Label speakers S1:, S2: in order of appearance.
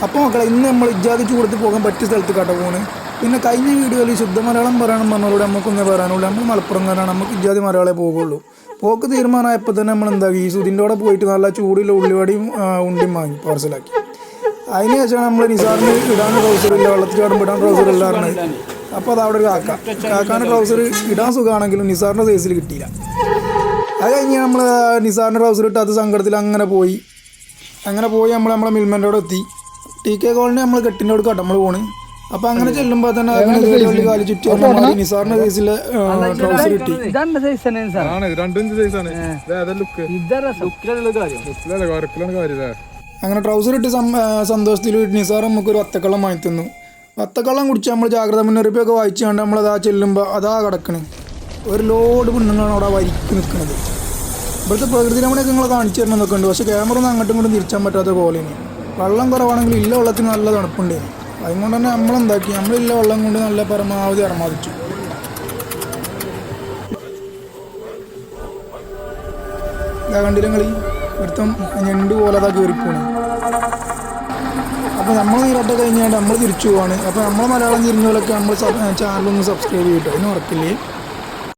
S1: അപ്പോൾ മക്കളെ ഇന്ന് നമ്മൾ ഇജാതി ചൂടത്ത് പോകാൻ പറ്റിയ സ്ഥലത്ത് കേട്ടോ പോണ്. പിന്നെ കഴിഞ്ഞ വീഡിയോയിൽ ശുദ്ധ മലയാളം പറയണം പറഞ്ഞവരോട് നമുക്കൊന്നേ പറയാനുള്ളൂ. നമ്മൾ മലപ്പുറംകാരാണ്, നമുക്ക് ഇജാതി മലയാളമേ പോകുള്ളൂ. പോക്ക് തീരുമാനമായപ്പോൾ തന്നെ നമ്മൾ എന്താക്കി, ഈ സുധിൻ്റെ കൂടെ പോയിട്ട് നല്ല ചൂടില്ല ഉള്ളിവടിയും ഉണ്ടിയും വാങ്ങി പാർസലാക്കി. അതിന് ശേഷമാണ് നമ്മൾ നിസാറിന് ഇടാൻ ട്രൗസറില്ല, വെള്ളത്തിൽ ചാടുമ്പോൾ ഇടാൻ ട്രൗസർ ഇല്ലാറുണ്ട്. അപ്പോൾ അത് അവിടെ ഒരു കാക്കാൻ്റെ ട്രൗസർ ഇടാൻ സുഖമാണെങ്കിലും നിസാറിൻ്റെ സൈസിൽ കിട്ടിയില്ല. അത് കഴിഞ്ഞ് നമ്മൾ നിസാറിൻ്റെ ട്രൗസർ ഇട്ടാത്ത സങ്കടത്തിൽ അങ്ങനെ പോയി നമ്മളെ മിൽമൻ്റെ അവിടെ എത്തി. TK കോളനി നമ്മൾ കെട്ടിൻ്റെ അവിടെ നമ്മൾ പോണ്. അപ്പോൾ അങ്ങനെ ചെല്ലുമ്പോൾ തന്നെ അങ്ങനെ കാലി ചുറ്റി നിസാറിൻ്റെ സൈസിലെ ട്രൗസർ കിട്ടി. അങ്ങനെ ട്രൗസർ ഇട്ട് സന്തോഷത്തിൽ നിസാർ നമുക്കൊരു വത്തക്കള്ളം വാങ്ങി തന്നു. വത്തക്കള്ളം കുടിച്ച് നമ്മൾ ജാഗ്രത മുന്നറിയിപ്പൊക്കെ വായിച്ചു കൊണ്ട് നമ്മളതാ ചെല്ലുമ്പോൾ അതാ കിടക്കണേ ഒരു ലോഡ് പെണ്ണുങ്ങളാണ് അവിടെ വരിക്ക് നിൽക്കുന്നത്. ഇവിടുത്തെ പ്രകൃതി രമണിയൊക്കെ നിങ്ങൾ കാണിച്ചു തരണമെന്നൊക്കെ ഉണ്ട്. പക്ഷേ ക്യാമറ ഒന്നും അങ്ങോട്ടും ഇങ്ങോട്ടും തിരിച്ചാൻ പറ്റാത്ത കോളനി. വെള്ളം കുറവാണെങ്കിൽ ഇല്ല വെള്ളത്തിന് നല്ല തണുപ്പുണ്ട്. അതുകൊണ്ട് തന്നെ നമ്മളെന്താക്കി, നമ്മളില്ല വെള്ളം കൊണ്ട് നല്ല പരമാവധി അറമാദിച്ചു. ഇതാ കണ്ടില്ല കളി ഒരുത്തം ഞണ്ട് പോലെ അതാ കയറിപ്പോണ്. അപ്പോൾ നമ്മൾ നീരട്ട കഴിഞ്ഞാൽ നമ്മൾ തിരിച്ചു പോവാണ്. അപ്പോൾ നമ്മളെ മലയാളം തിരിഞ്ഞോലൊക്കെ നമ്മൾ ചാനലൊന്ന് സബ്സ്ക്രൈബ് ചെയ്തിട്ടോ, അതിന് ഉറക്കില്ലേ.